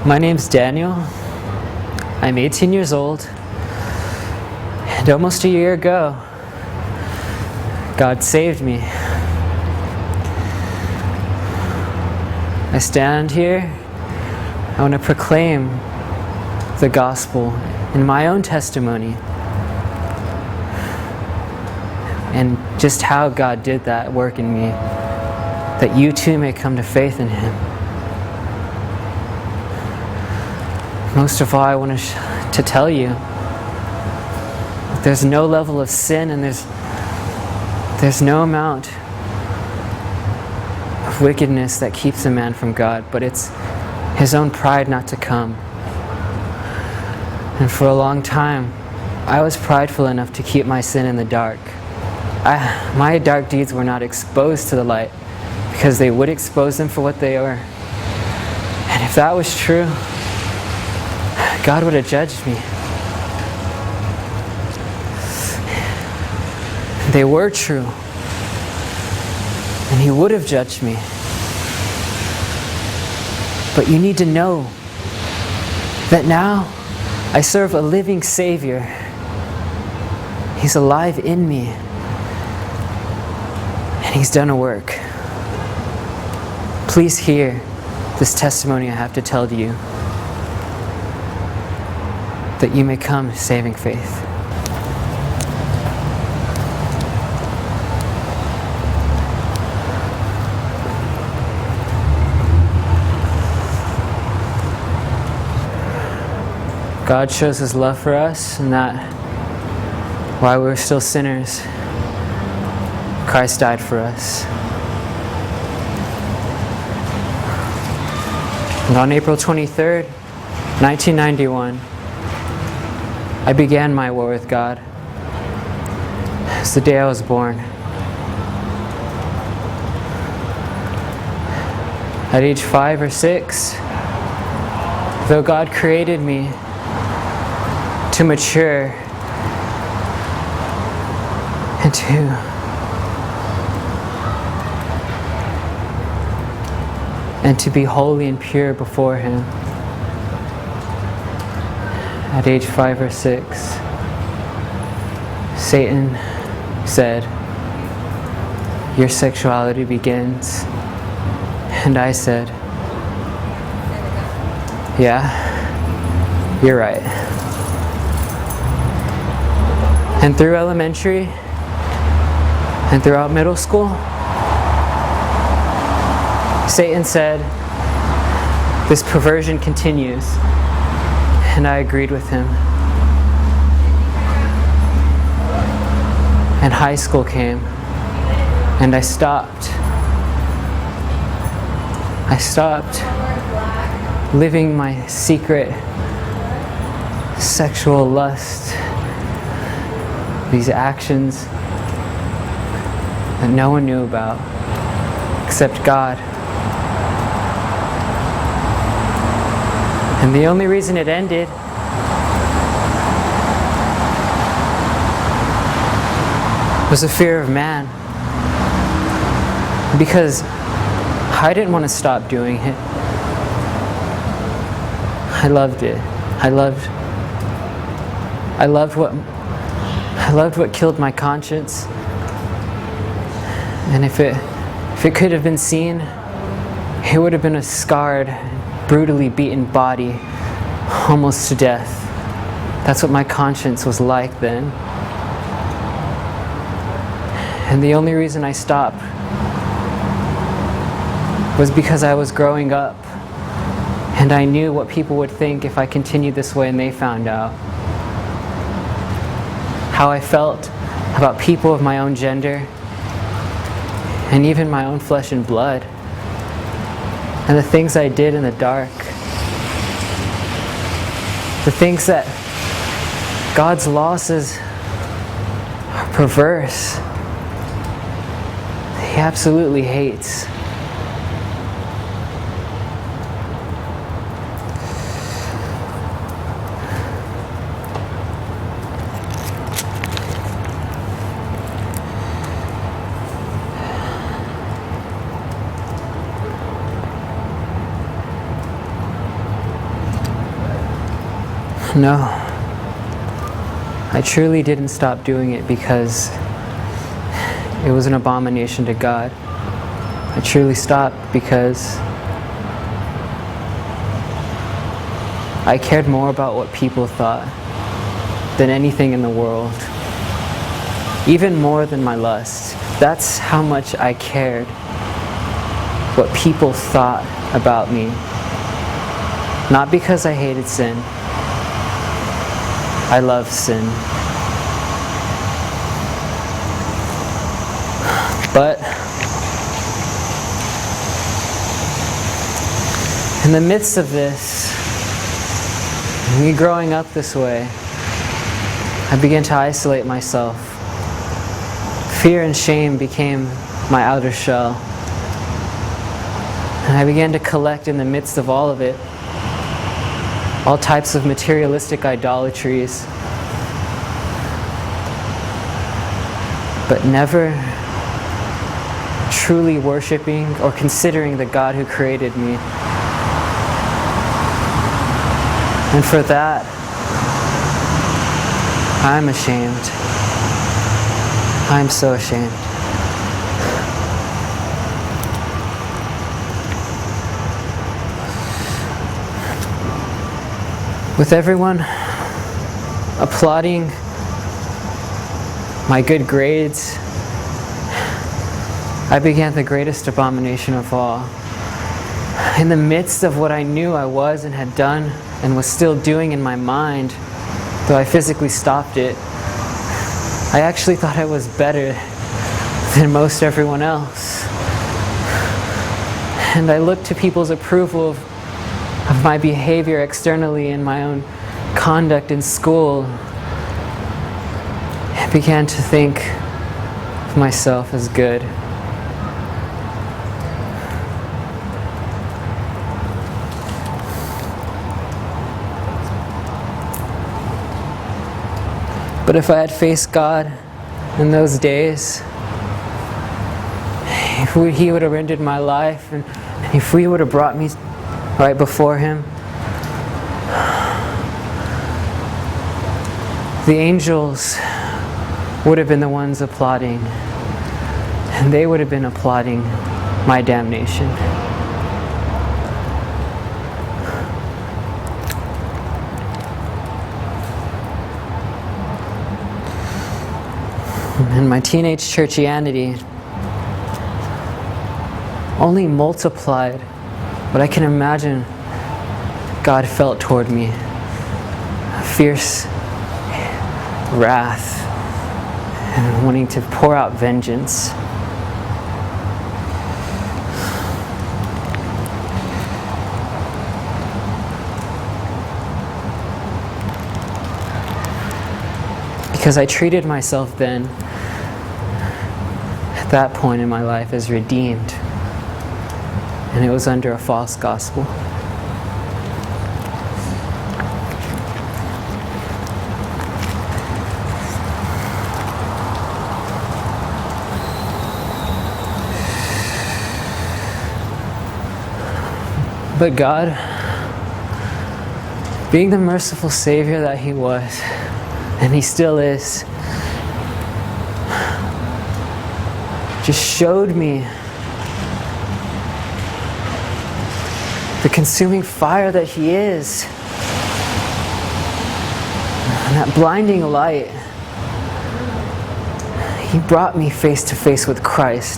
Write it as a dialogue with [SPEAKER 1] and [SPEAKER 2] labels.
[SPEAKER 1] My name's Daniel. I'm 18 years old, and almost a year ago, God saved me. I stand here, I want to proclaim the gospel in my own testimony and just how God did that work in me, that you too may come to faith in Him. Most of all, I want to tell you that there's no level of sin and there's no amount of wickedness that keeps a man from God, but it's his own pride not to come. And for a long time, I was prideful enough to keep my sin in the dark. My dark deeds were not exposed to the light because they would expose them for what they were. And if that was true, God would have judged me. They were true, and He would have judged me. But you need to know that now I serve a living Savior. He's alive in me, and He's done a work. Please hear this testimony I have to tell to you, that you may come to saving faith. God shows His love for us, and that while we were still sinners, Christ died for us. And on April 23rd, 1991, I began my war with God. It's the day I was born. At age 5 or 6, though God created me to mature and to be holy and pure before Him, at age 5 or 6, Satan said, "Your sexuality begins." And I said, "Yeah, you're right." And through elementary and throughout middle school, Satan said, "This perversion continues." And I agreed with him. And high school came, and I stopped. I stopped living my secret sexual lust, these actions that no one knew about except God. And the only reason it ended was the fear of man. Because I didn't want to stop doing it. I loved it. I loved what killed my conscience. And if it could have been seen, it would have been a scarred, brutally beaten body, almost to death. That's what my conscience was like then. And the only reason I stopped was because I was growing up, and I knew what people would think if I continued this way and they found out. How I felt about people of my own gender, and even my own flesh and blood, and the things I did in the dark. The things that God's law says are perverse. He absolutely hates. No, I truly didn't stop doing it because it was an abomination to God. I truly stopped because I cared more about what people thought than anything in the world. Even more than my lust. That's how much I cared what people thought about me. Not because I hated sin. I love sin. But in the midst of this, me growing up this way, I began to isolate myself. Fear and shame became my outer shell. And I began to collect in the midst of all of it all types of materialistic idolatries, but never truly worshiping or considering the God who created me. And for that, I'm ashamed. I'm so ashamed. With everyone applauding my good grades, I began the greatest abomination of all. In the midst of what I knew I was and had done and was still doing in my mind, though I physically stopped it, I actually thought I was better than most everyone else. And I looked to people's approval of my behavior externally and my own conduct in school. I began to think of myself as good. But if I had faced God in those days, if He would have rendered my life, and if He would have brought me right before Him, the angels would have been the ones applauding, and they would have been applauding my damnation. And my teenage churchianity only multiplied what I can imagine God felt toward me. Fierce wrath and wanting to pour out vengeance. Because I treated myself then, at that point in my life, as redeemed. And it was under a false gospel. But God, being the merciful Savior that He was, and He still is, just showed me the consuming fire that He is, and that blinding light. He brought me face to face with Christ.